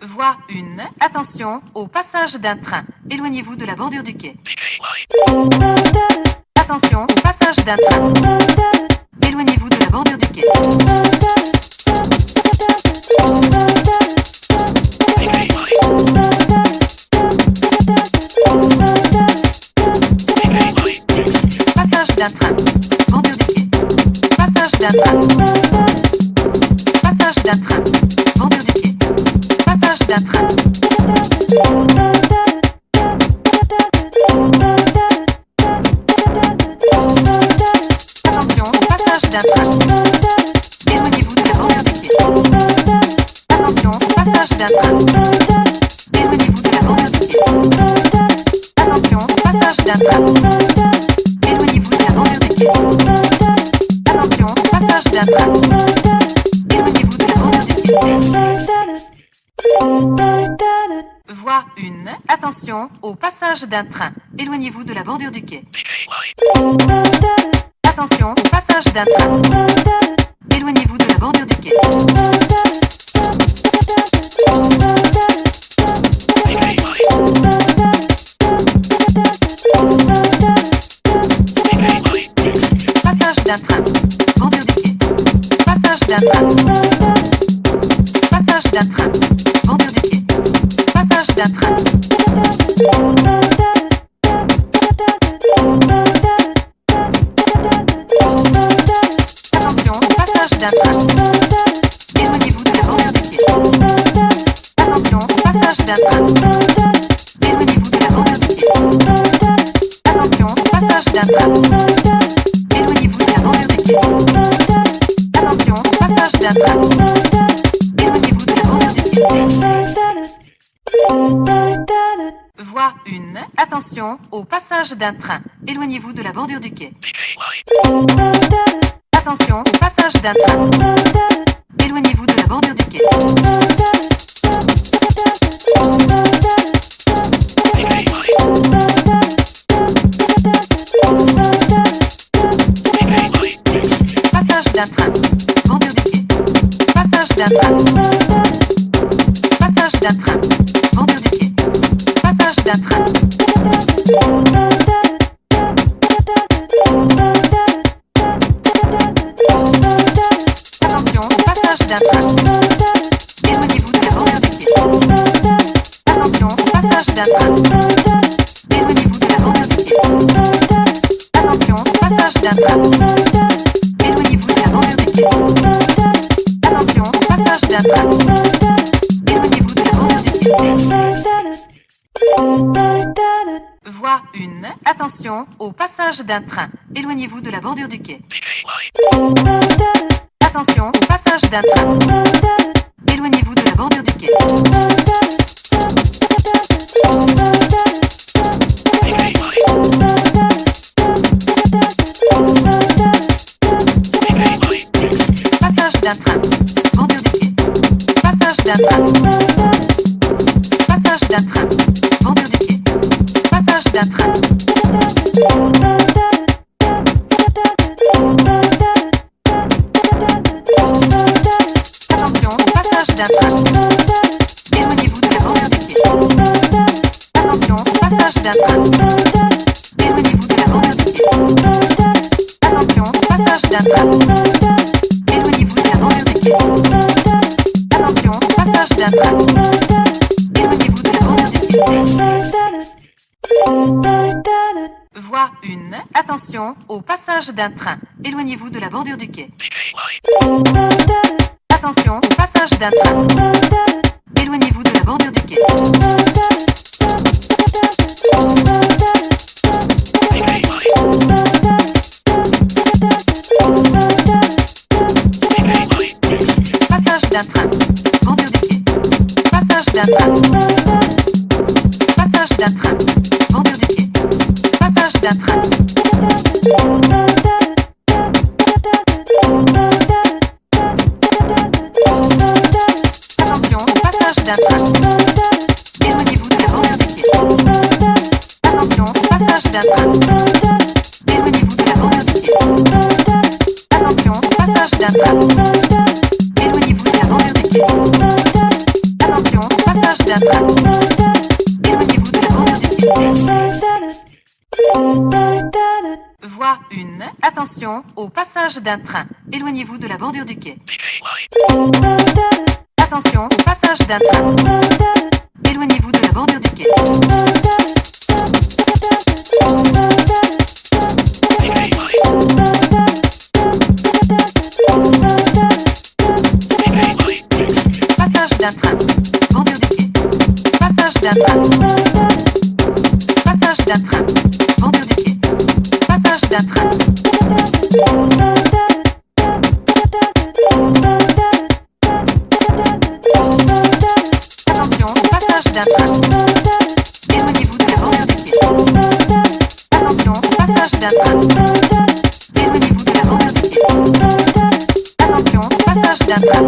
Voie 1. Attention au passage d'un train. Éloignez-vous de la bordure du quai. Attention au passage d'un train. Éloignez-vous de la bordure du quai. Passage d'un train. Bordure du quai. Passage d'un train. Passage d'un train. Bordure du quai. Passage d'un train. Attention au passage d'un train. Éloignez-vous de la bordure du quai. Attention au passage d'un train. Éloignez-vous de la bordure du quai. Attention au passage d'un train. Éloignez-vous de la bordure du quai. Attention au passage d'un train. Éloignez-vous de la bordure du quai. Voie 1. Attention au passage d'un train. Éloignez-vous de la bordure du quai. Attention au passage d'un train. Éloignez-vous de la bordure du quai. Passage d'un train. Bordure du quai. Passage d'un train. Passage d'un train. Bordure du quai. Passage d'un train. Attention au passage d'un train. Éloignez-vous de la bordure du quai. Attention au passage d'un train. Éloignez-vous de la bordure du quai. Attention au passage d'un train. Éloignez-vous de la bordure du quai. Attention au passage d'un train. Éloignez-vous de la bordure du quai. Voie 1. Attention au passage d'un train. Éloignez-vous de la bordure du quai. Attention au passage d'un train. Éloignez-vous de la bordure du quai. Passage d'un train. Bordure du quai. Passage d'un train. Passage d'un train. Bordure du quai. Passage d'un train. Attention au passage d'un train. Éloignez-vous de la bordure du quai. Attention au passage d'un train. Éloignez-vous de la bordure du quai. Attention au passage d'un train. Éloignez-vous de la bordure du quai. Attention au passage d'un train. Éloignez-vous de la bordure du quai. Voie 1. Attention au passage d'un train. Éloignez-vous de la bordure du quai. Attention au passage d'un train. Éloignez-vous de la bordure du quai. Passage d'un train. Bordure du quai. Passage d'un train. Passage d'un train. Bordure du quai. Passage d'un train. Attention au passage d'un train. Éloignez-vous de la bordure du quai. Attention au passage d'un train. Éloignez-vous de la bordure du quai. Attention au passage d'un train. Éloignez-vous de la bordure du quai. Attention au passage d'un train. Éloignez-vous de la bordure du quai. Voie 1. Attention au passage d'un train. Éloignez-vous de la bordure du quai. Attention au passage d'un train. Éloignez-vous de la bordure du quai. Passage d'un train. Bordure du quai. Passage d'un train. Passage d'un train. Bordure du quai. Passage d'un train. Attention au passage d'un train. Éloignez-vous de la bordure du quai. Attention au passage d'un train. Éloignez-vous de la bordure du quai. Attention au passage d'un train. Éloignez-vous de la bordure du quai. Attention au passage d'un train. Éloignez-vous de la bordure du quai. Attention au passage d'un train. Éloignez-vous de la bordure du quai. Passage d'un train. Bordure du quai. Passage d'un train. Passage d'un train. Bordure du quai. Passage d'un train. Attention, passage d'un train. Éloignez-vous de la bordure du quai. Attention, passage d'un train. Éloignez-vous de la bordure du quai. Attention, passage d'un train.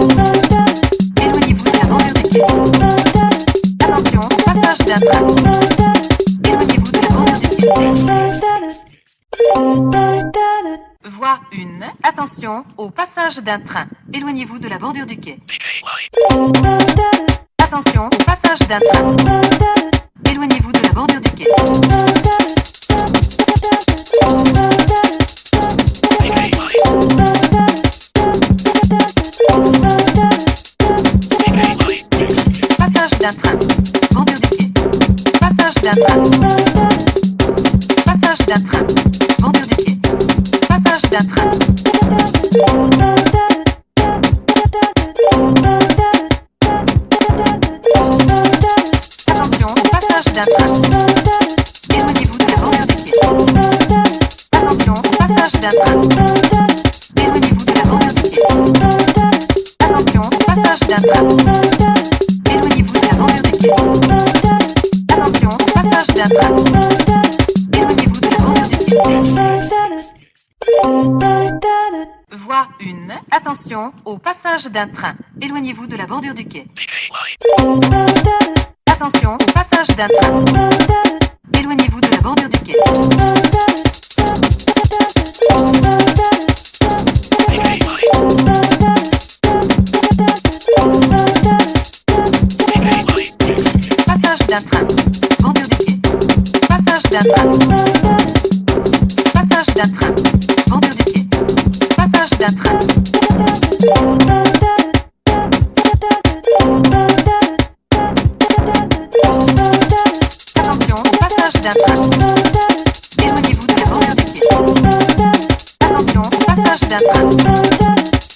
Éloignez-vous de la bordure du quai. Attention, passage d'un train. Éloignez-vous de la bordure du quai. Voie 1. Attention au passage d'un train. Éloignez-vous de la bordure du quai. Attention au passage d'un train. Éloignez-vous de la bordure du quai. Passage d'un train. Bordure du quai. Passage d'un train. Passage d'un train. Bordure du quai. Passage d'un train. Attention, passage d'un train. Éloignez-vous de la bordure du quai. Attention, passage d'un train. Éloignez-vous de la bordure du quai. Attention, passage d'un train. Éloignez-vous de la bordure du quai. Attention, passage d'un train. Éloignez-vous de la bordure du quai. Voie 1. Attention au passage d'un train. Éloignez-vous de la bordure du quai. Attention au passage d'un train. Éloignez-vous de la bordure du quai. Passage d'un train. Bordure du quai. Passage d'un train. Passage d'un train. Bordure du quai. Passage d'un train. Attention, passage d'un train. Éloignez-vous de la bordure du quai. Attention, passage d'un train.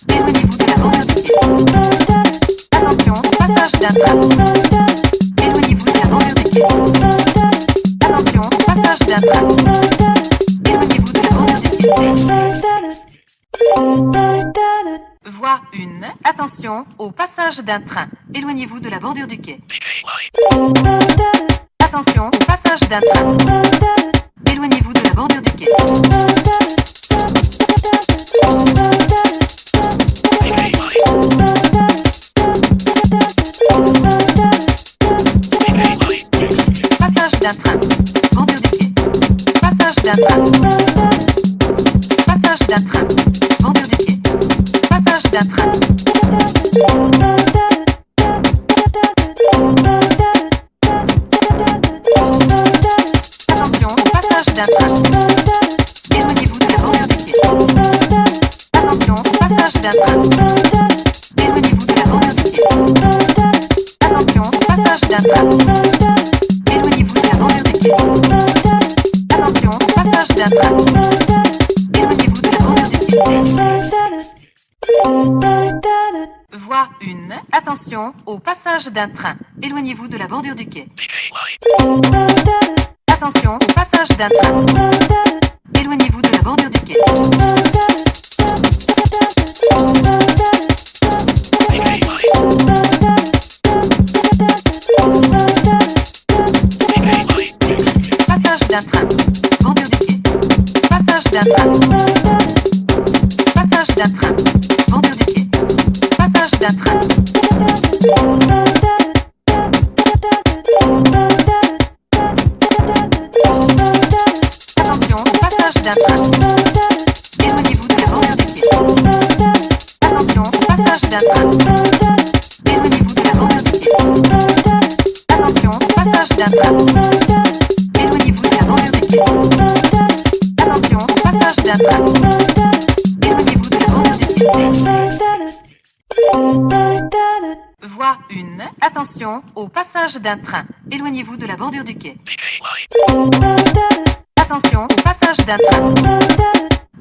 Éloignez-vous de la bordure du quai. Attention, passage d'un train. Éloignez-vous de la bordure du quai. Attention, passage d'un train. Éloignez-vous de la bordure du quai. Voie 1. Attention au passage d'un train. Éloignez-vous de la bordure du quai. Attention au passage d'un train. Éloignez-vous de la bordure du quai. Passage d'un train. Bordure du quai. Passage d'un train. Passage d'un train. Bordure du quai. Passage d'un train. Attention, passage d'un train. Éloignez-vous de la bordure du quai. Attention, passage d'un train. Éloignez-vous de la bordure du quai. Attention, passage d'un train. Éloignez-vous de la bordure du quai. Attention, passage d'un train. Éloignez-vous de la bordure du quai. Voie 1. Attention au passage d'un train. Éloignez-vous de la bordure du quai. Attention au passage d'un train. Éloignez-vous de la bordure du quai. Passage d'un train. Bordure du quai. Passage d'un train. Passage d'un train. Bordure du quai. Passage d'un train. Attention, passage d'un train. Éloignez-vous de la bordure du quai. Attention, passage d'un train. Éloignez-vous de la bordure du quai. Attention, passage d'un train. Éloignez-vous de la bordure du quai. Attention, passage d'un train. Voie 1. Attention au passage d'un train. Éloignez-vous de la bordure du quai. Attention au passage d'un train.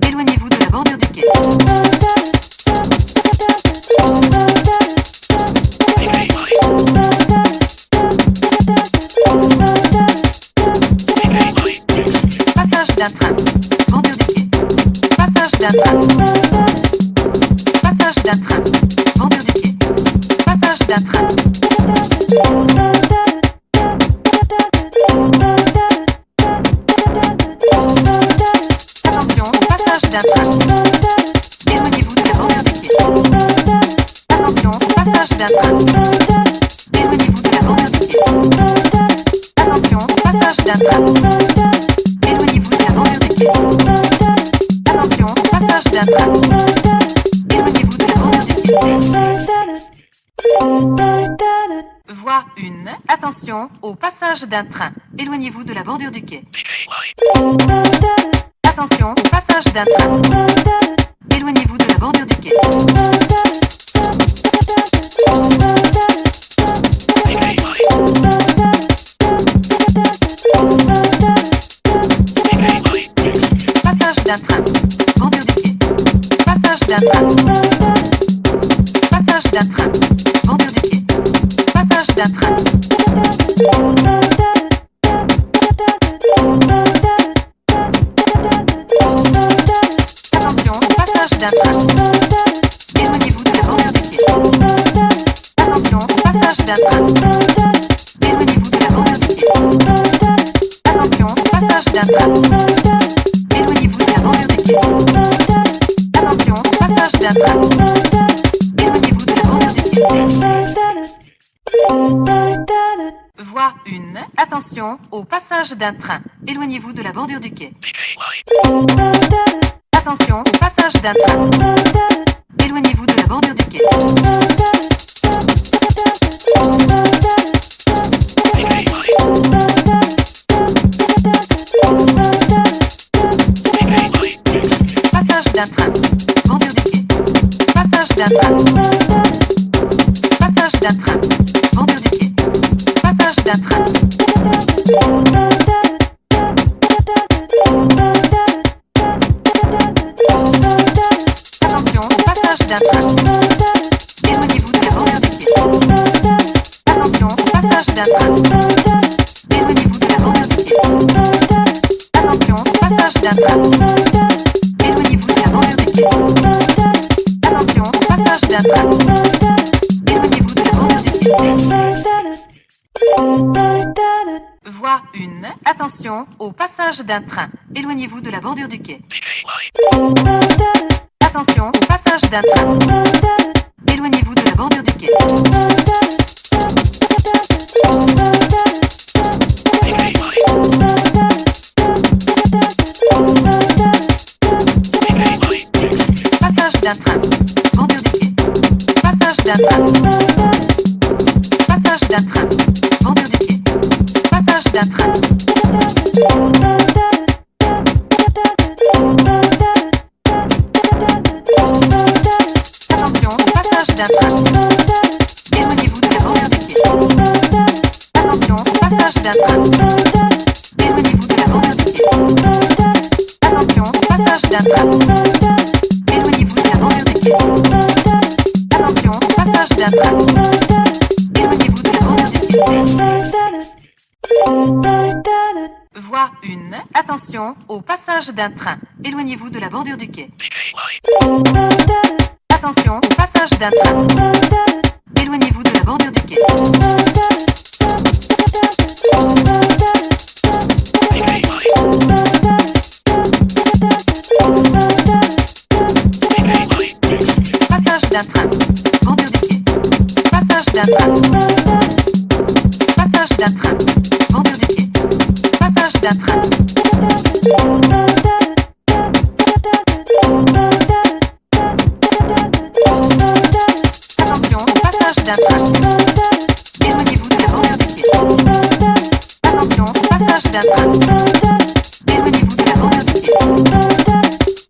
Éloignez-vous de la bordure du quai. Passage d'un train. Bordure du quai. Passage d'un train. Passage d'un train. Bordure du quai. Passage d'un train. Attention, passage d'un train. Éloignez-vous de la bordure du quai. Attention, passage d'un train. Éloignez-vous de la bordure du quai. Attention, passage d'un train. Éloignez-vous de la bordure du quai. Attention, passage d'un train. Éloignez-vous de la bordure du quai. Voie 1. Attention au passage d'un train. Éloignez-vous de la bordure du quai. Attention au passage d'un train. Éloignez-vous de la bordure du quai. Passage d'un train. Bordure du quai. Passage d'un train. Passage d'un train. Bordure du quai. Passage d'un train. Attention, passage d'un train. Éloignez-vous de la bordure du quai. Attention, passage d'un train. Éloignez-vous de la bordure du quai. Attention, passage d'un train. Éloignez-vous de la bordure du quai. Attention, passage d'un train. Éloignez-vous de la bordure du quai. Voie 1. Attention au passage d'un train. Éloignez-vous de la bordure du quai. Attention au passage d'un train. Éloignez-vous de la bordure du quai. Passage d'un train. Bordure du quai. Passage d'un train. Passage d'un train. Bordure du quai. Passage d'un train. Attention, passage d'un train. Éloignez-vous de la bordure du quai. Attention, passage d'un train. Éloignez-vous de la bordure du quai. Attention, passage d'un train. Éloignez-vous de la bordure du quai. Attention, passage d'un train. Éloignez-vous de la bordure du quai. Voie 1. Attention au passage d'un train. Éloignez-vous de la bordure du quai. Attention au passage d'un train. Éloignez-vous de la bordure du quai. Passage d'un train. Bordure du quai. Passage d'un train. Passage d'un train. Bordure du quai. Passage d'un train. Attention, passage d'un train. Éloignez-vous de la bordure du quai. Attention, passage d'un train. Éloignez-vous de la bordure du quai. Attention, passage d'un train. Éloignez-vous de la bordure du quai. Attention, passage d'un train. Éloignez-vous de la bordure du quai. Voie 1. Attention au passage d'un train. Éloignez-vous de la bordure du quai. Attention au passage d'un train. Éloignez-vous de la bordure du quai. Passage d'un train. Bordure du quai. Passage d'un train. Passage d'un train. Bordure du quai. Passage d'un train. Attention, passage d'un train. Éloignez-vous de la bordure du quai. Attention, passage d'un train. Éloignez-vous de la bordure du quai.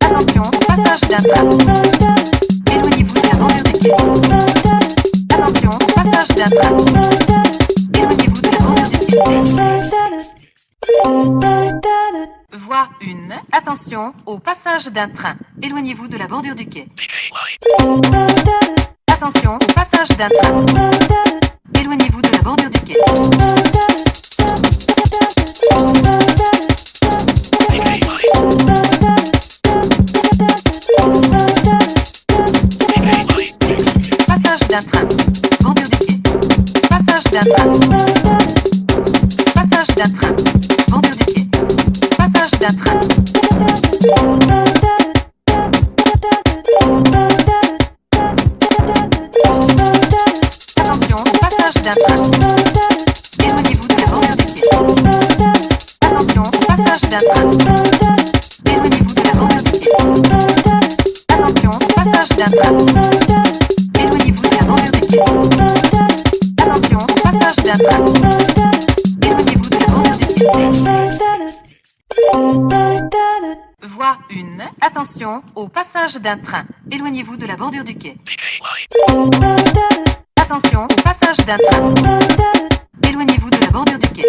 Attention, passage d'un train. Éloignez-vous de la bordure du quai. Attention, passage d'un train. Éloignez-vous de la bordure du quai. Voie 1. Attention au passage d'un train. Éloignez-vous de la bordure du quai. Attention au passage d'un train. Éloignez-vous de la bordure du quai. Passage d'un train. Bordure du quai. Passage d'un train. Passage d'un train. Bordure du quai. Passage d'un train. Attention, passage d'un train. Éloignez-vous de la bordure du quai. Attention, passage d'un train. Éloignez-vous de la bordure du quai. Attention, passage d'un train. Éloignez-vous de la bordure du quai. Attention, passage d'un train. Éloignez-vous de la bordure du quai. Voie 1. Attention au passage d'un train. Éloignez-vous de la bordure du quai. Attention au passage d'un train. Éloignez-vous de la bordure du quai.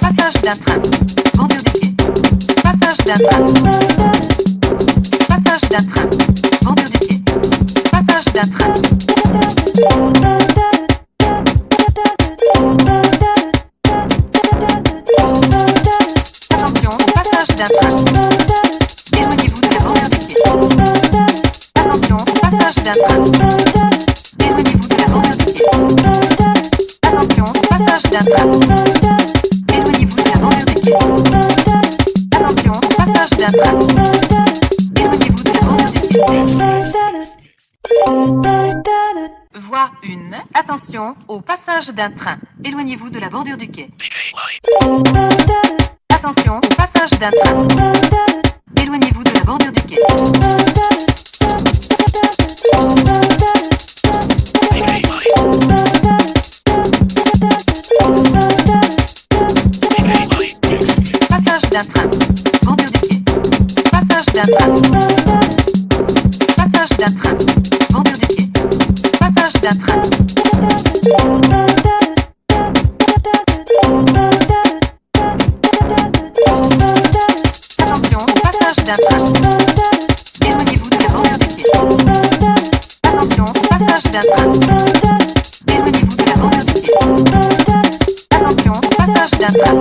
Passage d'un train. Bordure du quai. Passage d'un train. Passage d'un train. Bordure du quai. Passage d'un train. Attention, passage d'un train. Éloignez-vous de la bordure du quai. Attention, passage d'un train. Éloignez-vous de la bordure du quai. Attention, passage d'un train. Éloignez-vous de la bordure du quai. Attention, passage d'un train. Éloignez-vous de la bordure du quai. Voie 1. Attention au passage d'un train. Éloignez-vous de la bordure du quai. Attention au passage d'un train. Éloignez-vous de la bordure du quai. Passage d'un train. Bordure du quai. Passage d'un train. Passage d'un train. Bordure du quai. Passage d'un train. Attention, passage d'un train. Éloignez-vous de la bordure du quai. Attention, passage d'un train. Éloignez-vous de la bordure du quai. Attention, passage d'un train.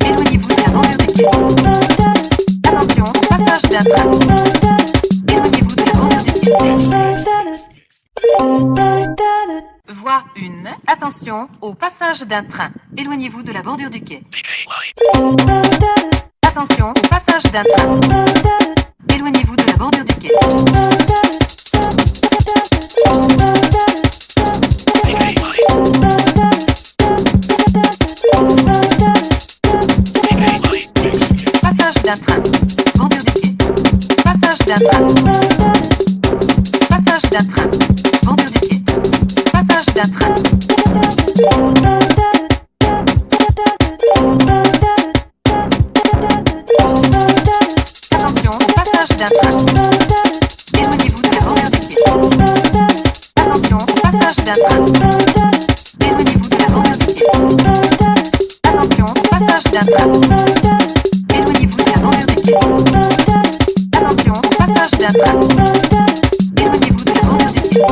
Éloignez-vous de la bordure du quai. Attention, passage d'un train. Éloignez-vous de la bordure du quai. Voie 1. Attention au passage d'un train. Éloignez-vous de la bordure du quai. Attention au passage d'un train. Éloignez-vous de la bordure du quai. Passage d'un train. Bordure du quai. Passage d'un train. Passage d'un train. Bordure du quai. Passage d'un train. Attention, passage d'un train. Éloignez-vous de la bordure du quai. Attention, passage d'un train. Éloignez-vous de la bordure du quai. Attention, passage d'un train. Éloignez-vous de la bordure du quai. Attention, passage d'un train. Éloignez-vous de la bordure du quai.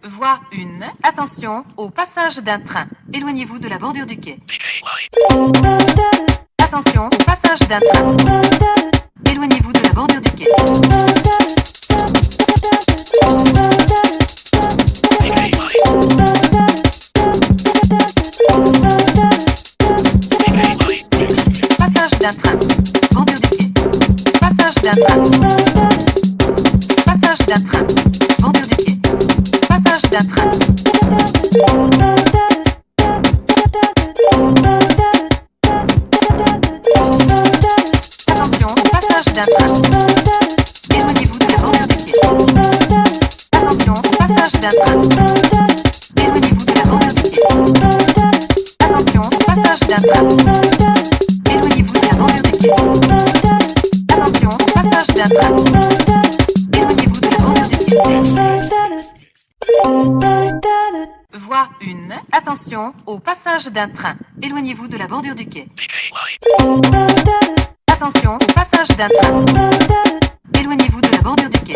Voie 1. Attention au passage d'un train. Éloignez-vous de la bordure du quai. Attention au passage d'un train. Éloignez-vous de la bordure du quai. Passage d'un train. Bordure du quai. Passage d'un train. Passage d'un train. Bordure du quai. Passage d'un train. Attention, passage d'un train. Éloignez-vous de la bordure du quai. Attention, passage d'un train. Éloignez-vous de la bordure du quai. d'un train. Éloignez-vous de la bordure du quai. Attention, passage d'un train. Éloignez-vous de la bordure du quai. Voie 1. Attention au passage d'un train. Éloignez-vous de la bordure du quai. Attention au passage d'un train. Éloignez-vous de la bordure du quai.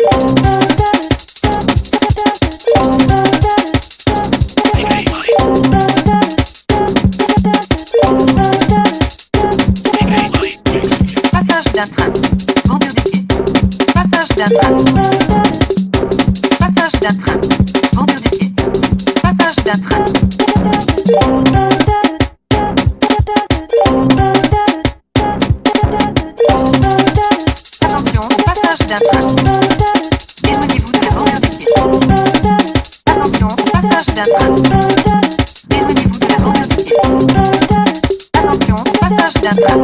Passage d'un train. Bordure du quai. Passage d'un train. Passage d'un train. Bordure du quai. Passage d'un train. Attention, passage d'un train. Éloignez-vous de la bordure du quai. Attention, passage d'un train. Éloignez-vous de la bordure du quai. Attention, passage d'un train.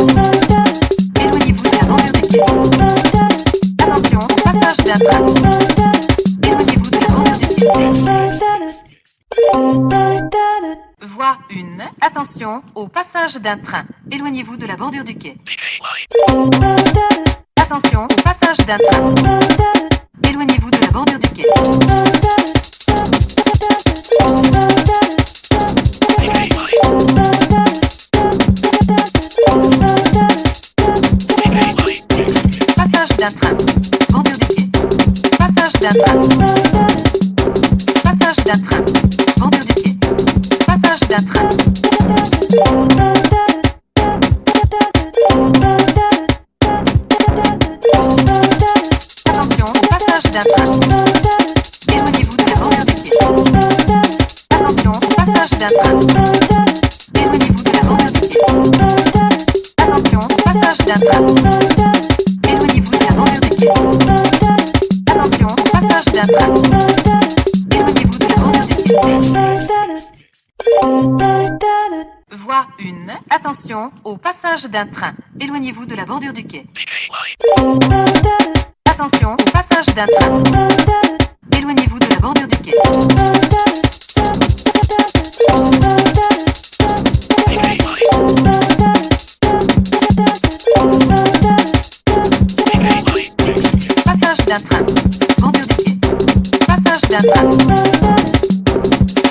Éloignez-vous de la bordure du quai. Attention, passage d'un train. Éloignez-vous de la bordure du quai. Voie 1. Attention au passage d'un train. Éloignez-vous de la bordure du quai. Attention au passage d'un train. Éloignez-vous de la bordure du quai. Passage d'un train. Bordure du quai. Passage d'un train. Passage d'un train. Bordure du quai. Passage d'un train. Attention, passage d'un train. Éloignez-vous de la bordure du quai. Attention, passage d'un train. Éloignez-vous de la bordure du quai. Attention, passage d'un train. Éloignez-vous de la bordure du quai. Attention, passage d'un train. Éloignez-vous de la bordure du quai. Voie 1. Attention au passage d'un train. Éloignez-vous de la bordure du quai. Attention au passage d'un train. Éloignez-vous de la bordure du quai. Passage d'un train. Bordure du quai. Passage d'un train.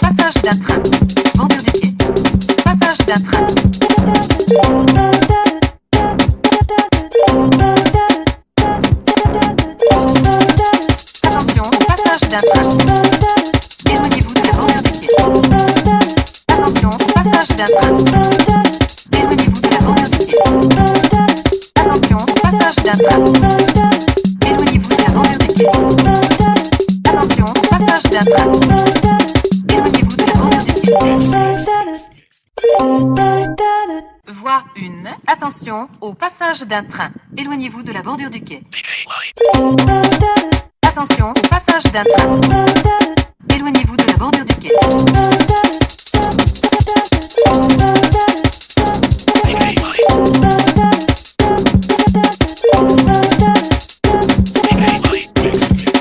Passage d'un train. Bordure du quai. Passage d'un train. Attention, passage d'un train. Éloignez-vous de la bordure du quai. Attention, passage d'un train. Éloignez-vous de la bordure du quai. Attention, passage d'un train. Éloignez-vous de la bordure du quai. Attention, passage d'un train. Éloignez-vous de la bordure du quai. Voie 1. Attention au passage d'un train. Éloignez-vous de la bordure du quai. Attention au passage d'un train. Éloignez-vous de la bordure du quai.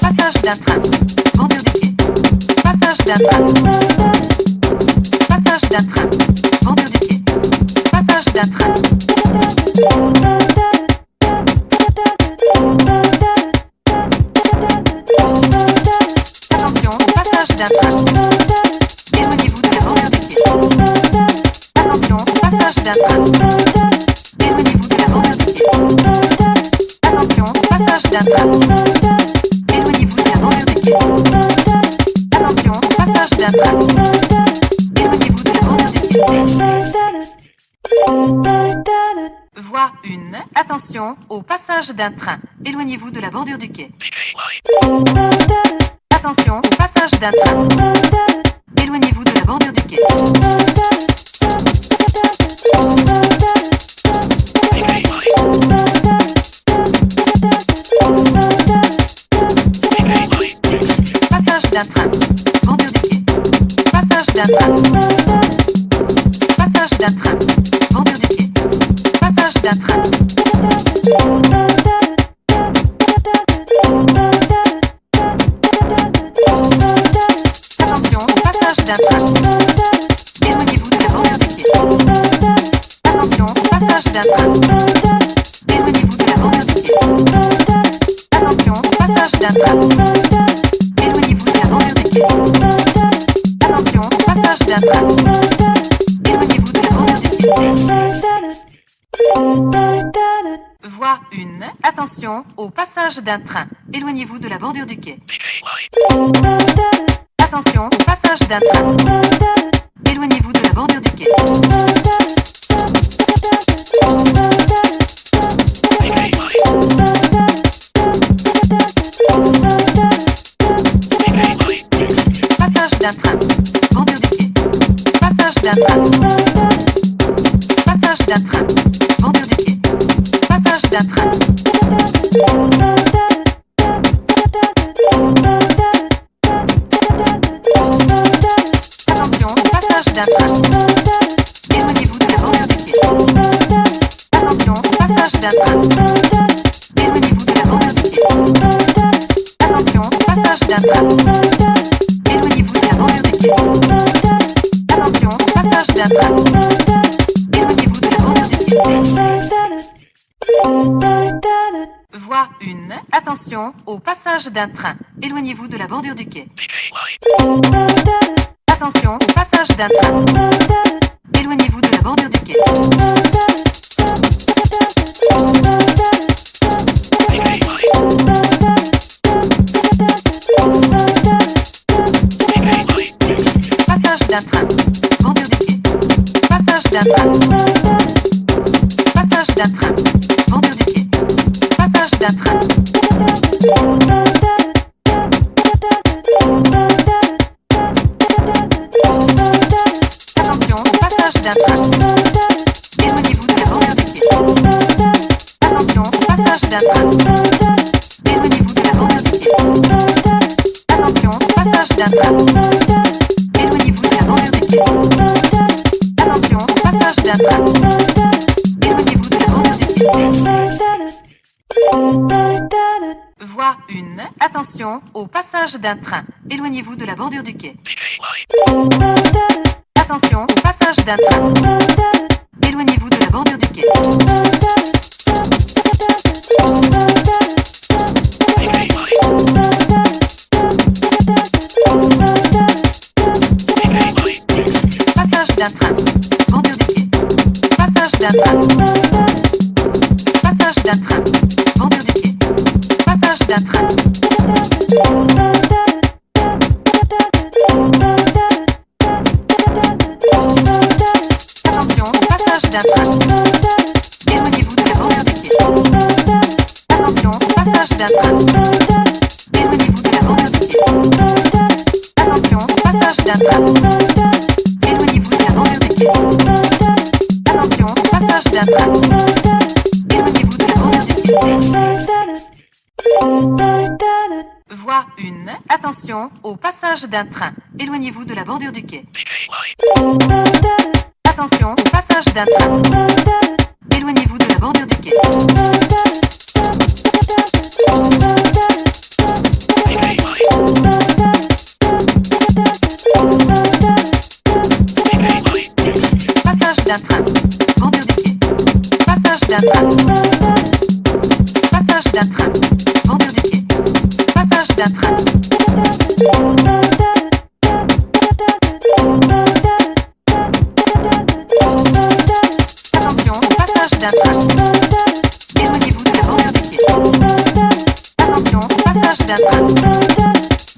Passage d'un train. Bordure du quai. Passage d'un train. Passage d'un train. Bordure du quai. Passage d'un train. Attention, passage d'un train. Éloignez-vous de la bordure du quai. Attention, passage d'un train. Éloignez-vous de la bordure du quai. Attention, passage d'un train. Éloignez-vous de la bordure du quai. Attention, passage d'un train. Éloignez-vous de la bordure du quai. Voie 1. Attention au passage d'un train. Éloignez-vous de la bordure du quai. Attention au passage d'un train. Éloignez-vous de la bordure du quai. Passage d'un train. Bordure du quai. Passage d'un train. Passage d'un train. Bordure du quai. Passage d'un train. Attention, passage d'un train. Éloignez-vous de la bordure du quai. d'un train. Éloignez-vous de la bordure du quai. Attention, passage d'un train. Éloignez-vous de la bordure du quai. Attention, passage d'un train. Éloignez-vous de la bordure du quai. Voie 1. Attention au passage d'un train. Éloignez-vous de la bordure du quai. Attention au passage d'un train. Éloignez-vous de la bordure du quai. Passage d'un train. Bordure du quai. Passage d'un train. Passage d'un train. Bordure du quai. Passage d'un train. Attention, passage d'un train. Éloignez-vous de la bordure du quai. Attention, passage d'un train. Éloignez-vous de la bordure du quai. Attention, passage d'un train. Éloignez-vous de la bordure du quai. Attention, passage d'un train. Éloignez-vous de la bordure du quai. Voie 1. Attention au passage d'un train. Éloignez-vous de la bordure du quai. Attention au passage d'un train. Éloignez-vous de la bordure du quai. Passage d'un train. Bordure du quai. Passage d'un train. Passage d'un train. Bordure du quai. Passage d'un train. Attention, passage d'un train. Éloignez-vous de la bordure du quai. Attention, passage d'un train. Éloignez-vous de la bordure du quai. Attention, passage d'un train. Éloignez-vous de la bordure du quai. Attention, passage d'un train. Éloignez-vous de la bordure du quai. Voie 1. Attention au passage d'un train. Éloignez-vous de la bordure du quai. Attention au passage d'un train. Éloignez-vous de la bordure du quai. Passage d'un train. Bordure du quai. Passage d'un train. Passage d'un train. Bordure du quai. Passage d'un train. Attention, passage d'un train. Éloignez-vous de la bordure du quai. Attention, passage d'un train. Éloignez-vous de la bordure du quai. Attention, passage d'un train. Éloignez-vous de la bordure du quai. Attention, passage d'un train. Éloignez-vous de la bordure du quai. Voie 1. Attention au passage d'un train. Éloignez-vous de la bordure du quai. Attention au passage d'un train. Éloignez-vous de la bordure du quai. Passage d'un train. Bordure du quai. Passage d'un train. Passage d'un train. Bordure du quai. Passage d'un train. Attention, passage d'un train. Éloignez-vous de la bordure du quai. Attention, passage d'un train.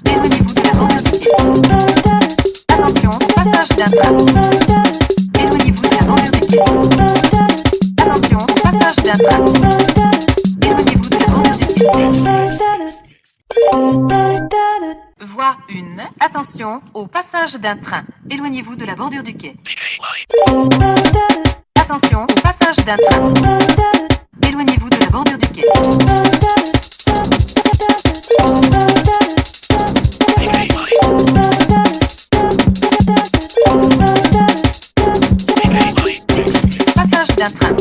Éloignez-vous de la bordure du quai. Attention, passage d'un train. Éloignez-vous de la bordure du quai. Attention, passage d'un train. Éloignez-vous de la bordure du quai. Voie 1. Attention au passage d'un train. Éloignez-vous de la bordure du quai. Attention au passage d'un train. Éloignez-vous de la bordure du quai. Passage d'un train.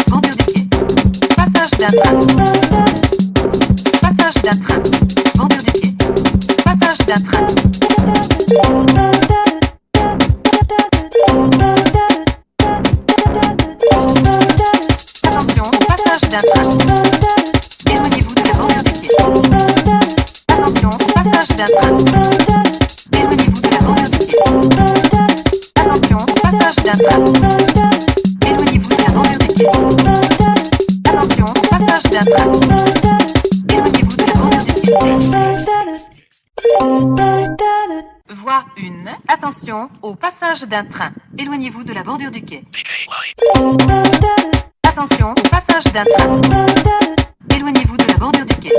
Bordure du quai. Passage d'un train. Passage d'un train. Bordure du quai. Passage d'un train. Éloignez-vous de la bordure du quai. Attention, passage d'un train. Éloignez-vous de la bordure du quai. Voie 1. Attention au passage d'un train. Éloignez-vous de la bordure du quai. Attention au passage d'un train. Éloignez-vous de la bordure du quai.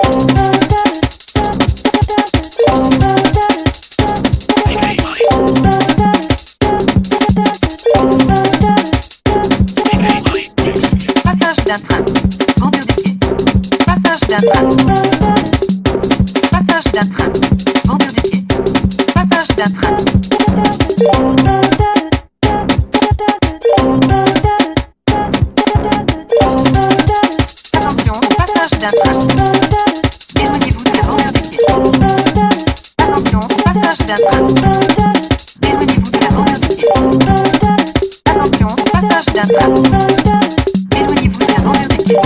Passage d'un train. Bordure du quai. Passage d'un train. Passage d'un train. Bordure du quai. Passage d'un train. Attention, passage d'un train. Éloignez-vous de la bordure du quai. Attention, passage d'un train. Éloignez-vous de la bordure du quai. Attention, passage d'un train. Éloignez-vous de la bordure du quai.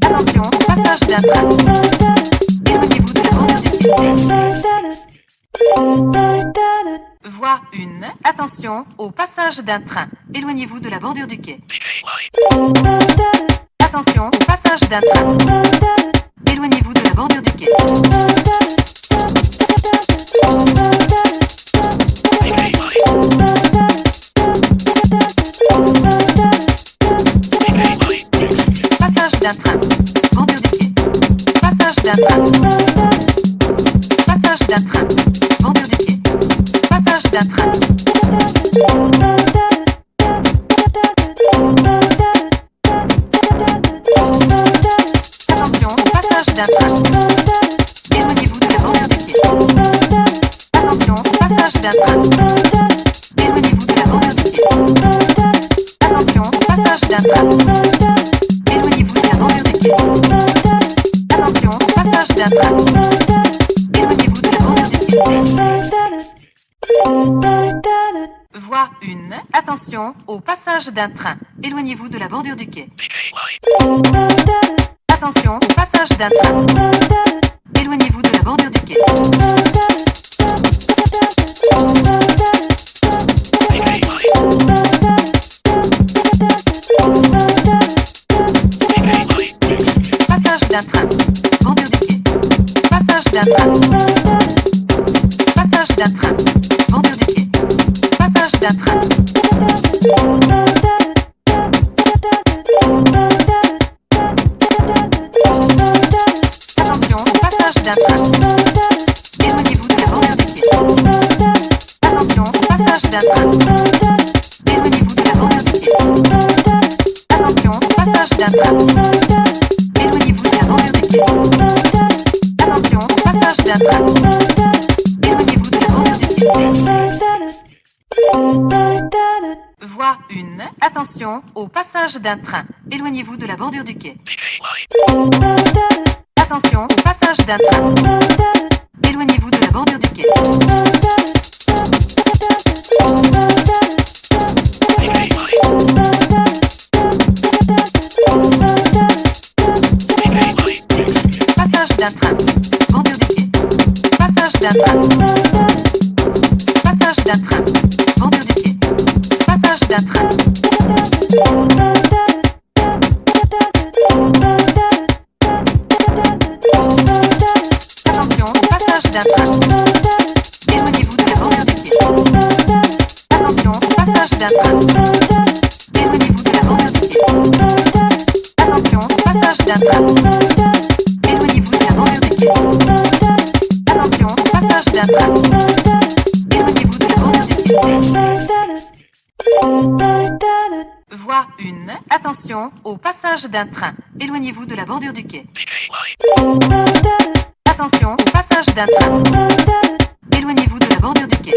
Attention, passage d'un train. Éloignez-vous de la bordure du quai. Voie 1. Attention au passage d'un train. Éloignez-vous de la bordure du quai. Attention au passage d'un train. Éloignez-vous de la bordure du quai. Passage d'un train. Bordure du quai. Passage d'un train. Passage d'un train. Bordure du quai. Passage d'un train. Attention, passage d'un train. Éloignez-vous de la bordure du quai. Attention, passage d'un train. Éloignez-vous de la bordure du quai. Attention, passage d'un train. Éloignez-vous de la bordure du quai. Attention, passage d'un train. Éloignez-vous de la bordure du quai. Voie 1. Attention au passage d'un train. Éloignez-vous de la bordure du quai. Attention au passage d'un train. Éloignez-vous de la bordure du quai. Passage d'un train. Bordure du quai. Passage d'un train. Passage d'un train. Bordure du quai. Passage d'un train. Attention, passage d'un train. Éloignez-vous de la bordure du quai. Attention, passage d'un train. Éloignez-vous de la bordure du quai. Attention, passage d'un train. Éloignez-vous de la bordure du quai. Attention, passage d'un train. Éloignez-vous de la bordure du quai. Voie 1. Attention au passage d'un train. Éloignez-vous de la bordure du quai. Attention au passage d'un train. Éloignez-vous de la bordure du quai. Passage d'un train. Bordure du quai. Passage d'un train. Passage d'un train. Bordure du quai. Passage d'un train. Attention, passage d'un train. Éloignez-vous de la bordure du quai. Attention, passage d'un train. Éloignez-vous de la bordure du quai. Attention, passage d'un train. Éloignez-vous de la bordure du quai. Attention, passage d'un train. Éloignez-vous de la bordure du quai. Voie 1. Attention au passage d'un train. Éloignez-vous de la bordure du quai. Attention au passage d'un train. Éloignez-vous de la bordure du quai.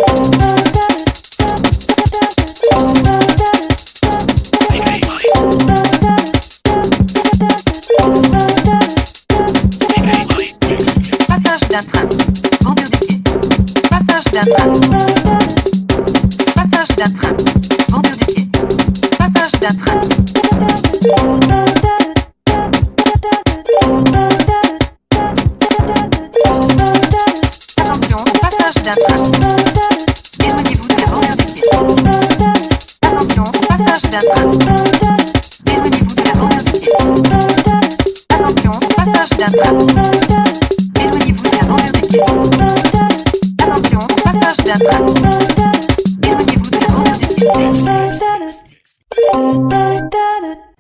Passage d'un train. Bordure du quai. Passage d'un train. Passage d'un train. Bordure du quai. Passage d'un train. Attention, passage d'un train. Éloignez-vous de la bordure du quai. Attention, d'un train. Éloignez-vous de la bordure du quai. Attention, passage d'un train. Éloignez-vous de la bordure du quai. Attention, passage d'un train. Éloignez-vous de la bordure du quai.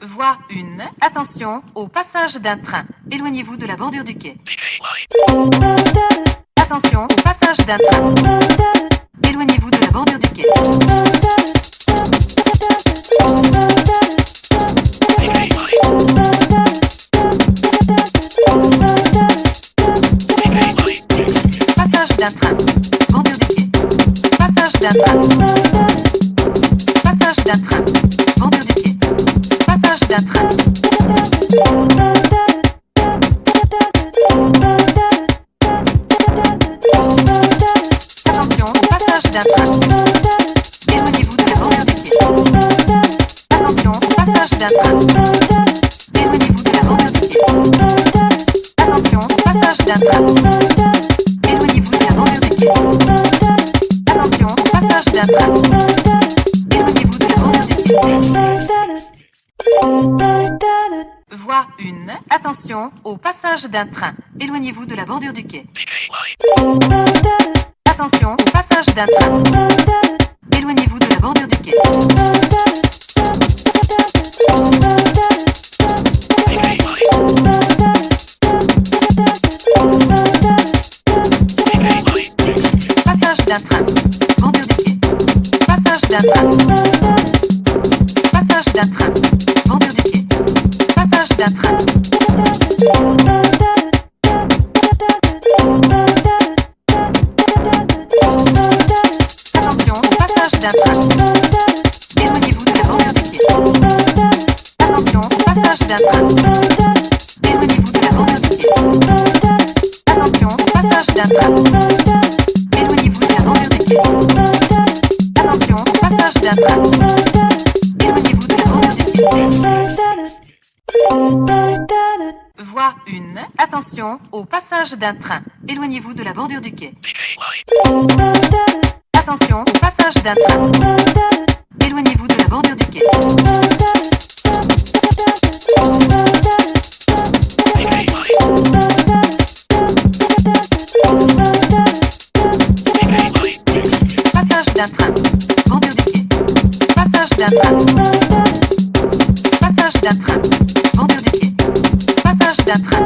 Voie 1. Attention au passage d'un train. Éloignez-vous de la bordure du quai. Attention, passage d'un train. Éloignez-vous de la bordure du quai. Passage d'un train. Bordure du quai. Passage d'un train. Passage d'un train. Bordure du quai. Passage d'un train. Attention, passage d'un train. Éloignez-vous de la bordure du quai. Attention, passage d'un train. Éloignez-vous de la bordure du quai. Attention, passage d'un train. Éloignez-vous de la bordure du quai. Attention, passage d'un train. Éloignez-vous de la bordure du quai. Voie 1. Attention au passage d'un train. Éloignez-vous de la bordure du quai. Attention, passage d'un train. Éloignez-vous de la bordure du quai. Passage d'un train. Bordure du quai. Passage d'un train. Passage d'un train. Bordure du quai. Passage d'un train. Attention, passage d'un train. Éloignez-vous de la bordure du quai. Attention, passage d'un train. Éloignez-vous de la bordure du quai. Attention, passage d'un train. Éloignez-vous de la bordure du quai. Attention, passage d'un train. Éloignez-vous de la bordure du quai. Voie 1. Attention au passage d'un train. Éloignez-vous de la bordure du quai. Attention, passage d'un train. Éloignez-vous de la bordure du quai. Passage d'un train. Bordure du quai. Passage d'un train. Passage d'un train. Bordure du quai. Passage d'un train.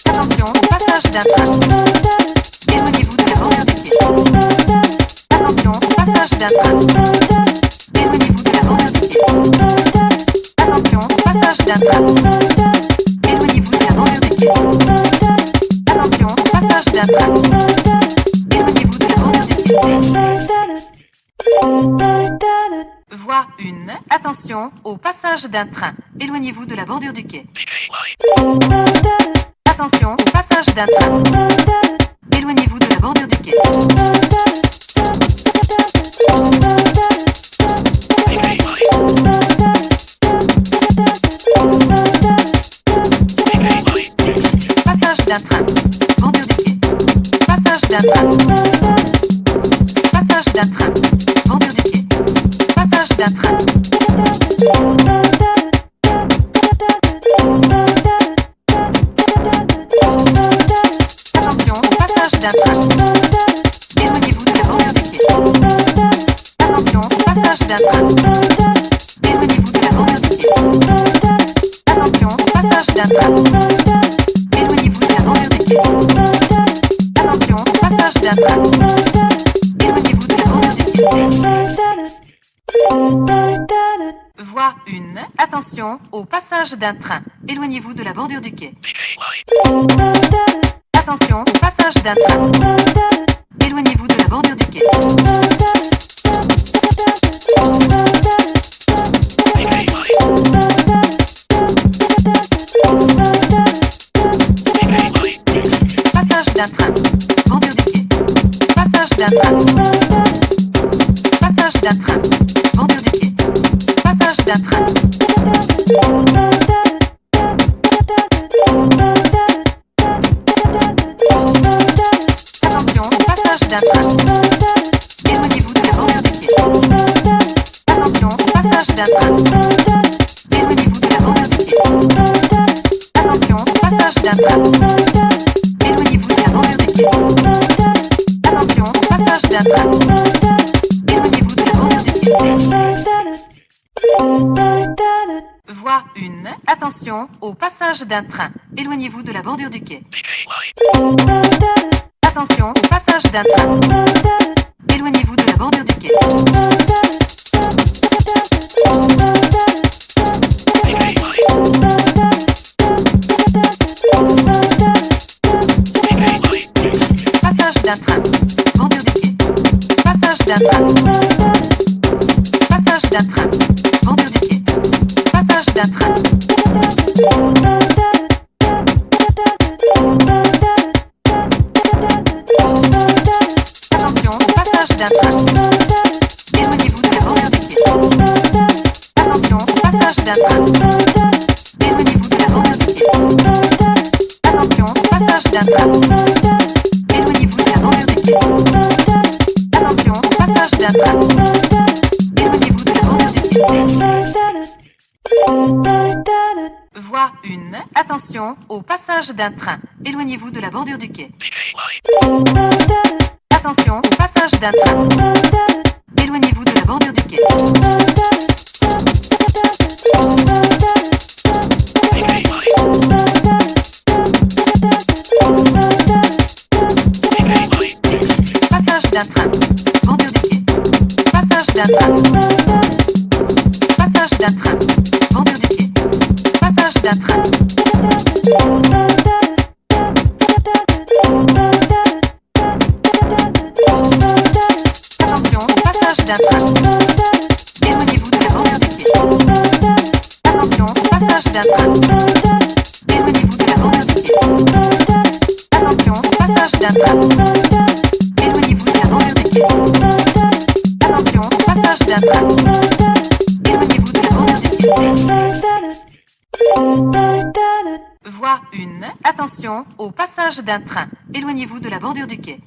Attention, passage d'un train. Éloignez-vous de la bordure du quai. Attention, passage d'un train. Éloignez-vous de la bordure du quai. Attention, passage d'un train. Éloignez-vous de la bordure du quai. Attention, passage d'un train. Éloignez-vous de la bordure du quai. Voie 1. Attention au passage d'un train. Éloignez-vous de la bordure du quai. Attention, passage d'un train. Éloignez-vous de la bordure du quai. Passage d'un train. Bordure du quai. Passage d'un train. Passage d'un train. Bordure du quai. Passage d'un train. Attention, passage d'un train. Éloignez-vous de la bordure du quai. Attention, passage d'un train. Éloignez-vous de la bordure du quai. Attention, passage d'un train. Éloignez-vous de la bordure du quai. Attention, passage d'un train. Éloignez-vous de la bordure du quai. Voie 1. Attention au passage d'un train. Éloignez-vous de la bordure du quai. Attention, passage d'un train. Éloignez-vous de la bordure du quai. Passage d'un train. Bordure du quai. Passage d'un train. Passage d'un train. Bordure du quai. Passage d'un train. Attention au passage d'un train. Éloignez-vous de la bordure du quai. Attention au passage d'un train. Éloignez-vous de la bordure du quai. Passage d'un train. Bordure du quai. Passage d'un train. Passage d'un train. Bordure du quai. Passage d'un train. Attention au passage d'un train. Éloignez-vous de la bordure du quai. Attention au passage d'un train. Éloignez-vous de la bordure du quai. Attention au passage d'un train. Éloignez-vous de la bordure du quai. Attention au passage d'un train. Éloignez-vous de la bordure du quai. Voie 1. Attention au passage d'un train. Éloignez-vous de la bordure du quai. Attention au passage d'un train. Éloignez-vous de la bordure du quai. Passage d'un train. Bordure du quai. Passage d'un train. Passage d'un train. Bordure du quai. Passage d'un train. Attention au passage d'un train. Éloignez-vous de la bordure du quai. Attention au passage d'un train. Éloignez-vous de la bordure du quai. Attention au passage d'un train. Éloignez-vous de la bordure du quai. Attention au passage d'un train. Éloignez-vous de la bordure du quai. Voie 1. Attention au passage d'un train. Éloignez-vous de la bordure du quai.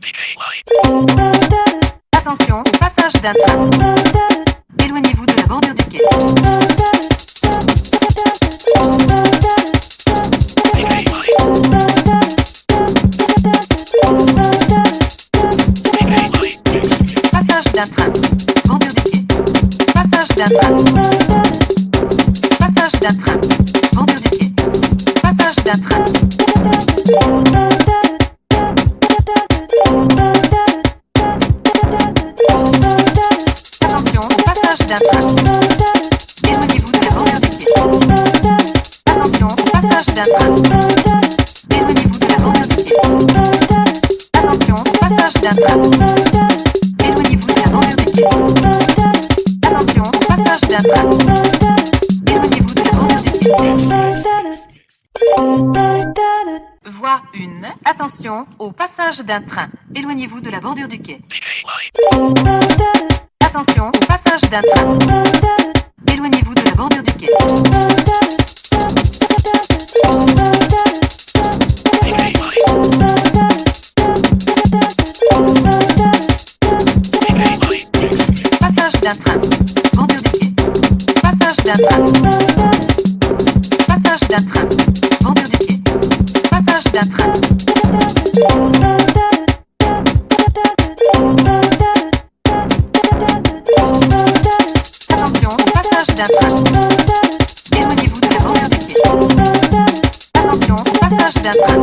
Attention au passage d'un train. Éloignez-vous de la bordure du quai. Passage d'un train. Bordure du quai. Passage d'un train. Passage d'un train. Bordure du quai. Passage d'un train. Attention au passage d'un train. Éloignez-vous de la bordure du quai. Attention au passage d'un train. Éloignez-vous de la bordure du quai. Attention au passage d'un train. Éloignez-vous de la bordure du quai. Attention au passage d'un train. Éloignez-vous de la bordure du quai. Voie 1. Attention au passage d'un train. Éloignez-vous de la bordure du quai. Attention au passage d'un train. Éloignez-vous de la bordure du quai. Passage d'un train. Bordure du quai. Passage d'un train. Passage d'un train. Bordure du quai. Passage d'un train. Attention au passage d'un train. Éloignez-vous de la bordure du quai. Attention au passage d'un train.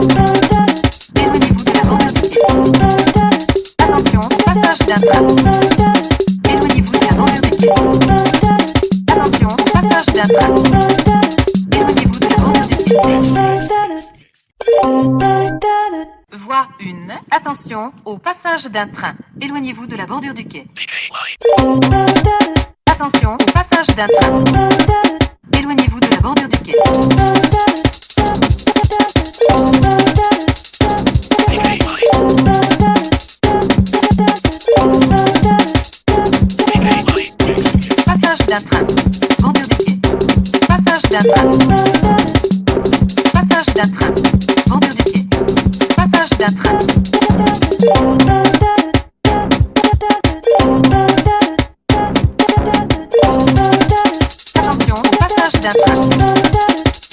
Éloignez-vous de la bordure du quai. Attention au passage d'un train. Éloignez-vous de la bordure du quai. Attention au passage d'un train. Éloignez-vous de la bordure du quai. Voie 1. Attention au passage d'un train. Éloignez-vous de la bordure du quai. Attention au passage d'un train. Éloignez-vous de la bordure du quai. Passage d'un train. Bordure du quai. Passage d'un train. Passage d'un train. Bordure du quai. Passage d'un train. Attention au passage d'un train.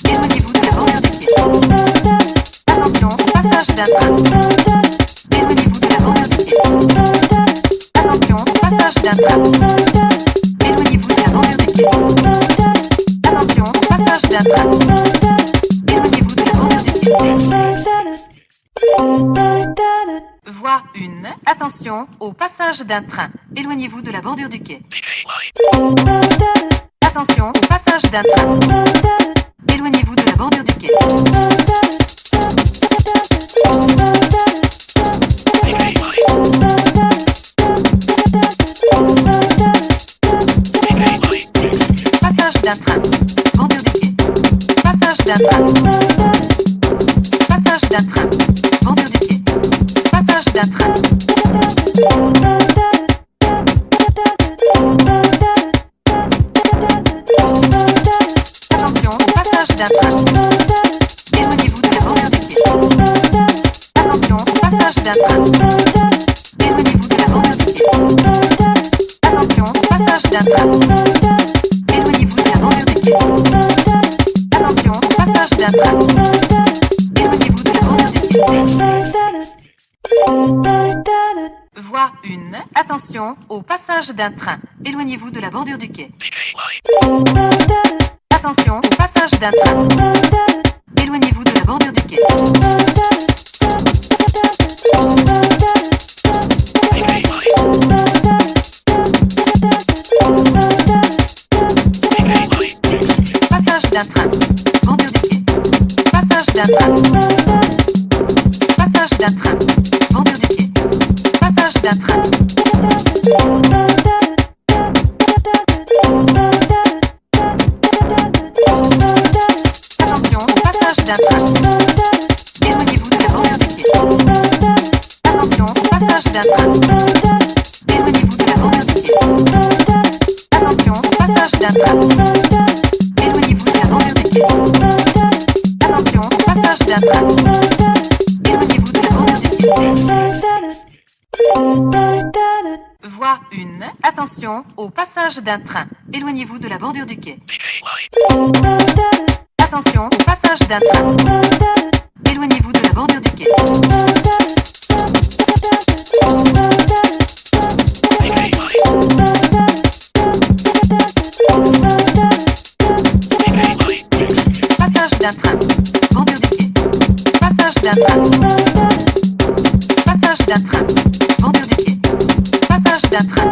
Éloignez-vous de la bordure du quai. Attention au passage d'un train. Éloignez-vous de la bordure du quai. Attention au passage d'un train. Éloignez-vous de la bordure du quai. Attention au passage d'un train. 1. Attention au passage d'un train. Éloignez-vous de la bordure du quai. Attention au passage d'un train. Éloignez-vous de la bordure du quai. Passage d'un train. Bordure du quai. Passage d'un train. Passage d'un train. Bordure du quai. Passage d'un train. Attention au passage d'un train. Éloignez-vous de la bordure du quai. Attention au passage d'un train. Éloignez-vous de la bordure du quai. Attention au passage d'un train. Éloignez-vous de la bordure du quai. Attention au passage d'un train. Éloignez-vous de la bordure du quai. Voie 1. Attention au passage d'un train. Éloignez-vous de la bordure du quai. Attention au passage d'un train. Éloignez-vous de la bordure du quai. Passage d'un train. Bordure du quai. Passage d'un train. Passage d'un train. Bordure du quai. Passage d'un train. Attention au passage d'un train. Éloignez-vous de la bordure du quai. Attention au passage d'un train. Éloignez-vous de la bordure du quai. Attention au passage d'un train. Éloignez-vous de la bordure du quai. Attention au passage d'un train. Éloignez-vous de la bordure du quai. Voie 1. Attention au passage d'un train. Éloignez-vous de la bordure du quai. Attention au passage d'un train. Éloignez-vous de la bordure du quai. Passage d'un train. Bordure du quai. Passage d'un train. Passage d'un train. Bordure du quai. Passage d'un train.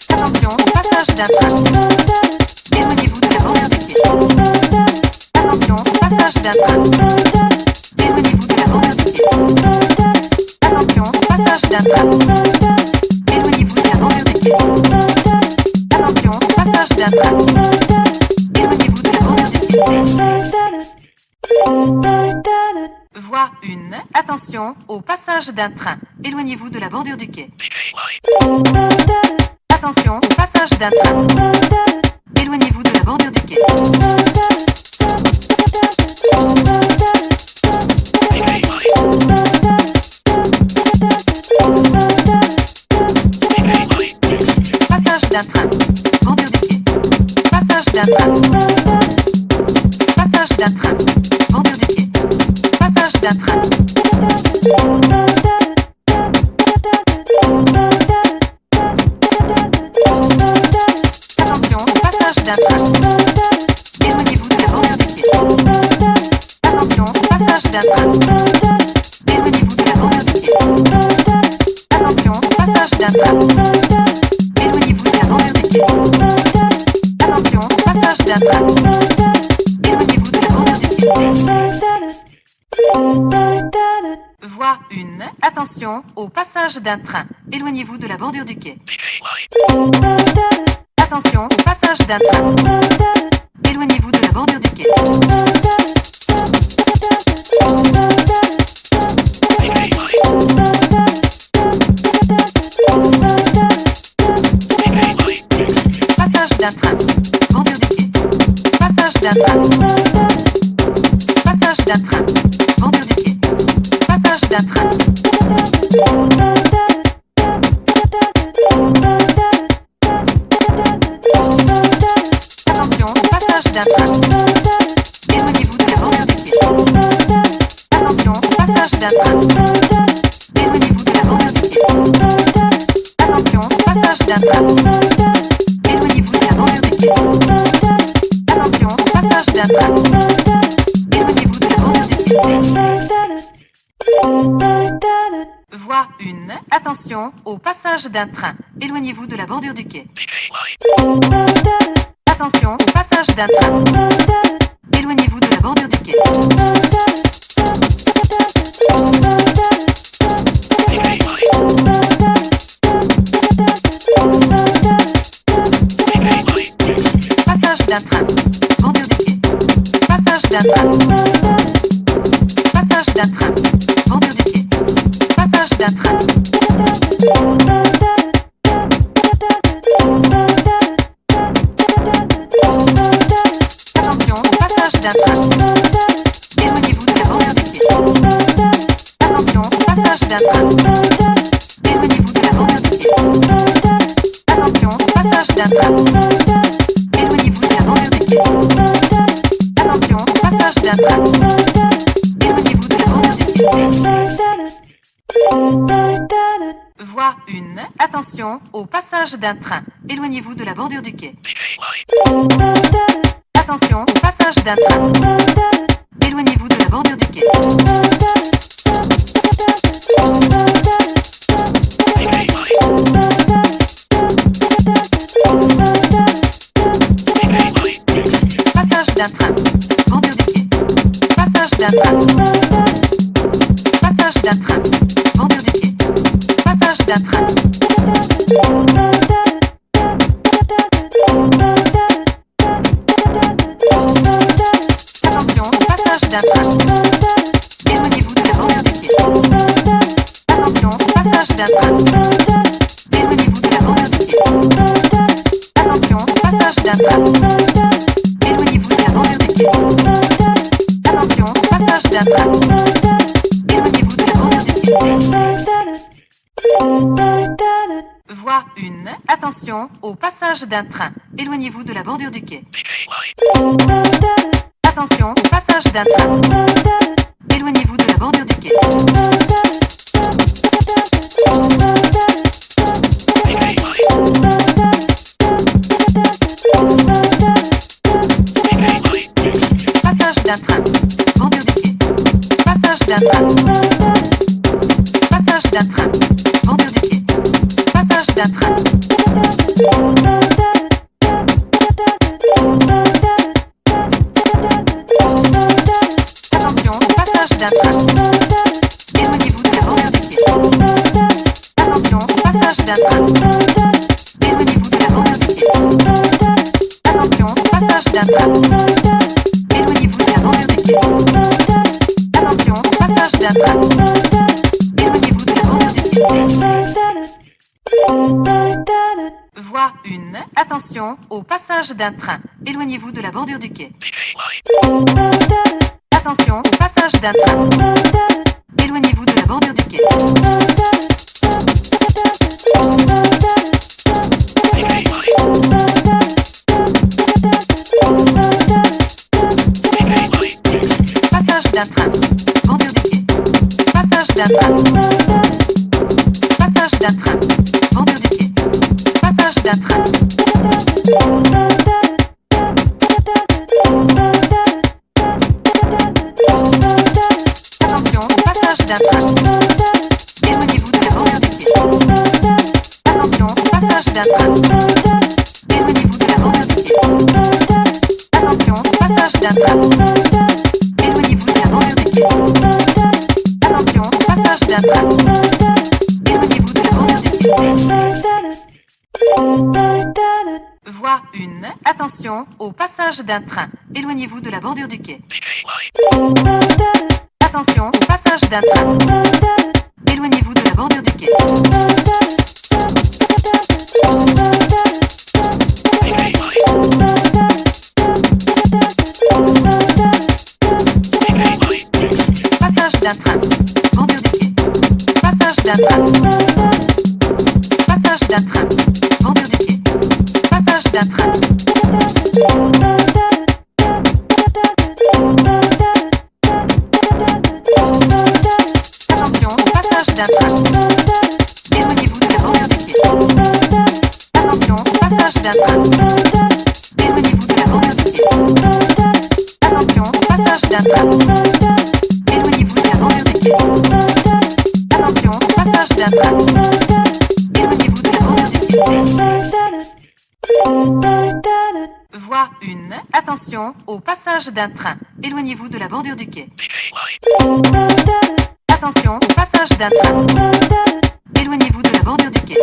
Attention au passage d'un train. Éloignez-vous de la bordure du quai. Attention au passage d'un train. Éloignez-vous de la bordure du quai. Attention au passage d'un train. Éloignez-vous de la bordure du quai. Attention au passage d'un train. Éloignez-vous de la bordure du quai. Voie 1. Attention au passage d'un train. Éloignez-vous de la bordure du quai. Attention au passage d'un train. Éloignez-vous de la bordure du quai. Passage d'un train. Bordure du quai. Passage d'un train. Passage d'un train. Bordure du quai. Passage d'un train. Attention au passage d'un train. Éloignez-vous de la bordure du quai. Attention au passage d'un train. Éloignez-vous de la bordure du quai. Attention au passage d'un train. Éloignez-vous de la bordure du quai. Attention au passage d'un train. Éloignez-vous de la bordure du quai. Voie 1. Attention au passage d'un train. Éloignez-vous de la bordure du quai. Attention au passage d'un train. Éloignez-vous de la bordure du quai. Passage d'un train. Bordure du quai. Passage d'un train. Passage d'un train. Bordure du quai. Passage d'un train. Attention au passage d'un train. Éloignez-vous de la bordure du quai. Attention au passage d'un train. Éloignez-vous de la bordure du quai. Attention au passage d'un train. Éloignez-vous de la bordure du quai. Attention au passage d'un d'un train. Éloignez-vous de la bordure du quai. Voie 1. Attention au passage d'un train. Éloignez-vous de la bordure du quai. Attention au passage d'un train. Éloignez-vous de la bordure du quai. Passage d'un train. Bordure du quai. Passage d'un train. Passage d'un train. Bordure du quai. Passage d'un train. Attention au passage d'un train. Éloignez-vous de la bordure du quai. Attention au passage d'un train. Éloignez-vous de la bordure du quai. Attention au passage d'un train. Éloignez-vous de la bordure du quai. Attention au passage d'un train. Éloignez-vous de la bordure du quai. Voie 1. Attention au passage d'un train. Éloignez-vous de la bordure du quai. Attention au passage d'un train. Éloignez-vous de la bordure du quai. Passage d'un train. Bordure du quai. Passage d'un train. Passage d'un train. Bordure du quai. Passage d'un train. Attention au passage d'un train. Éloignez-vous de la bordure du quai. Attention au passage d'un train. Éloignez-vous de la bordure du quai. Attention au passage d'un train. Éloignez-vous de la bordure du quai. Attention au passage d'un train. Éloignez-vous de la bordure du quai. Voie 1. Attention au passage d'un train. Éloignez-vous de la bordure du quai. Attention au passage d'un train. Éloignez-vous de la bordure du quai. Passage d'un train. Bordure du quai. Passage d'un train. Passage d'un train. Bordure du quai. Passage d'un train. Attention au passage d'un train. Éloignez-vous de la bordure du quai. Attention au passage d'un train. Éloignez-vous de la bordure du quai. Attention au passage d'un train. Éloignez-vous de la bordure du quai. Attention au passage d'un train. Éloignez-vous de la bordure du quai. Voie 1. Attention au passage d'un train. Éloignez-vous de la bordure du quai. Attention au passage d'un train. Éloignez-vous de la bordure du quai. Passage d'un train. Bordure du quai. Passage d'un train. Passage d'un train. Bordure du quai. Passage d'un train. Attention au passage d'un train. Éloignez-vous de la bordure du quai. Attention au passage d'un train. Éloignez-vous de la bordure du quai. Attention au passage d'un train. Éloignez-vous de la bordure du quai. Attention au passage d'un train. Éloignez-vous de la bordure du quai. Voie 1. Attention au passage d'un train. Éloignez-vous de la bordure du quai. Attention au passage d'un train. Éloignez-vous de la bordure du quai. Passage d'un train. Bordure du quai. Passage d'un train. Passage d'un train. Bordure du quai. Passage d'un train. Attention au passage d'un train. train. Éloignez-vous de la bordure du quai. Attention, passage d'un train. Éloignez-vous de la bordure du quai. Voie 1. Attention au passage d'un train. Éloignez-vous de la bordure du quai. Attention au passage d'un train. Éloignez-vous de la bordure du quai.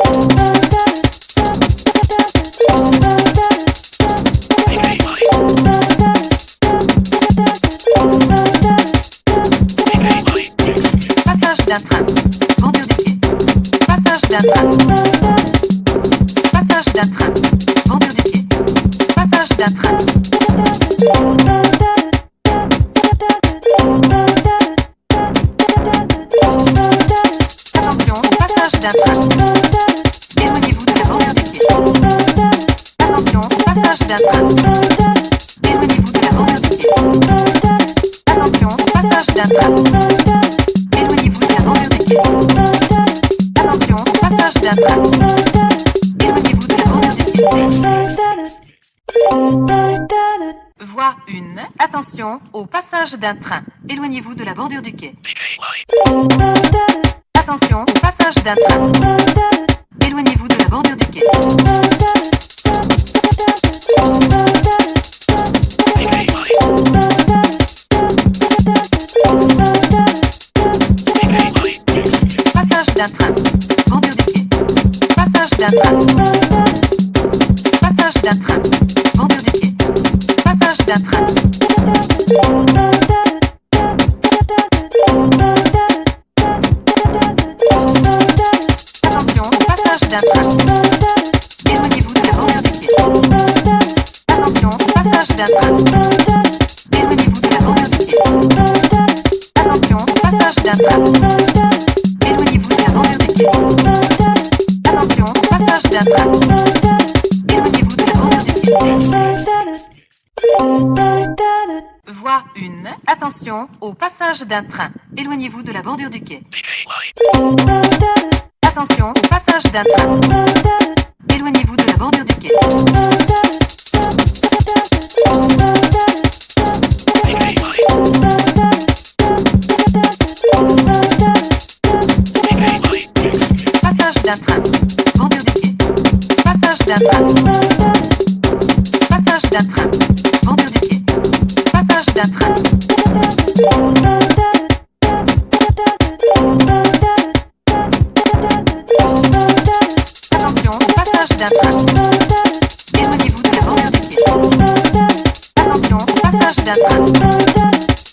Passage d'un train. Bordure du quai. Passage d'un train. Passage d'un train. Bordure du quai. Passage d'un train. Attention, passage d'un train. Éloignez-vous de la bordure du quai. Attention, passage d'un train. Éloignez-vous de la bordure du quai. Attention, passage d'un train. Éloignez-vous de la bordure du quai. Attention, passage d'un train. Éloignez-vous de la bordure du quai. Voie 1. Attention au passage d'un train. Éloignez-vous de la bordure du quai. Attention au passage d'un train. Éloignez-vous de la bordure du quai. Passage d'un train. Bordure du quai. Passage d'un train. Passage d'un train. Bordure du quai. Passage d'un train. Attention, passage d'un train. Éloignez-vous de la bordure du quai. Attention, passage d'un train. Éloignez-vous de la bordure du quai. Attention, passage d'un train. Éloignez-vous de la bordure du quai. Attention, passage d'un train. Éloignez-vous de la bordure du quai. Voie 1. Attention au passage d'un train. Éloignez-vous de la bordure du quai. Attention, passage d'un train. Éloignez-vous de la bordure du quai. Passage d'un train. Bordure du quai. Passage d'un train. Passage d'un train. Bordure du quai. Passage d'un train. Attention, passage d'un train. Éloignez-vous de la bordure du quai. Attention, passage d'un train.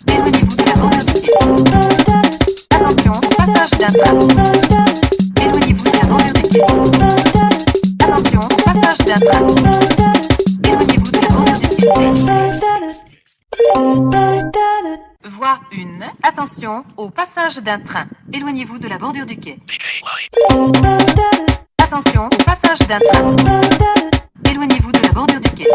Éloignez-vous de la bordure du quai. Attention, passage d'un train. Éloignez-vous de la bordure du quai. Attention, passage d'un train. Éloignez-vous de la bordure du quai. Voie 1. Attention au passage d'un train. Éloignez-vous de la bordure du quai. Attention, passage d'un train. Éloignez-vous de la bordure du quai.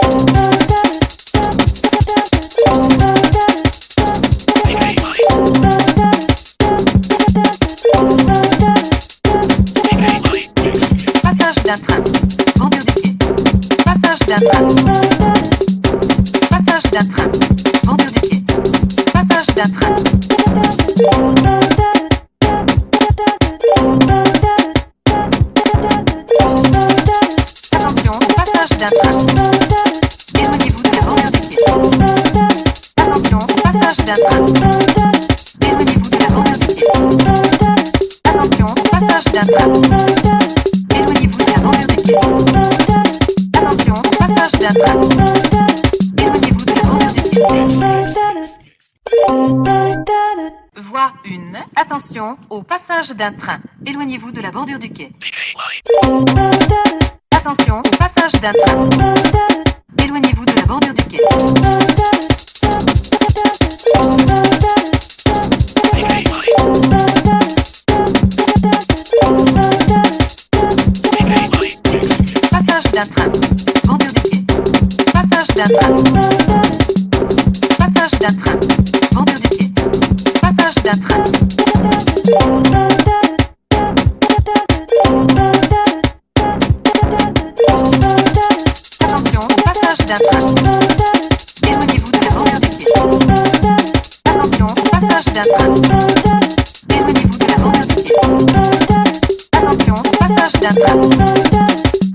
Passage d'un train. Bordure du quai. Passage d'un train. Passage d'un train. Bordure du quai. Passage d'un train. Attention, passage d'un train. Éloignez-vous de la bordure du quai. Attention, passage d'un train. Éloignez-vous de la bordure du quai. Attention, passage d'un train. Éloignez-vous de la bordure du quai. Attention, passage d'un train. Éloignez-vous de la bordure du quai. Voie 1. Attention au passage d'un train. Éloignez-vous de la bordure du quai. Attention, passage d'un train. Éloignez-vous de la bordure du quai. Passage d'un train. Bordure du quai. Passage d'un train. Passage d'un train. Bordure du quai. Passage d'un train. Attention, passage d'un train. Éloignez-vous de la bordure du quai.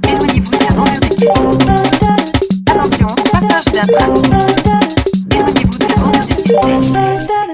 Éloignez-vous de la bordure du quai. Attention, passage d'un train. Éloignez-vous de la bordure du quai.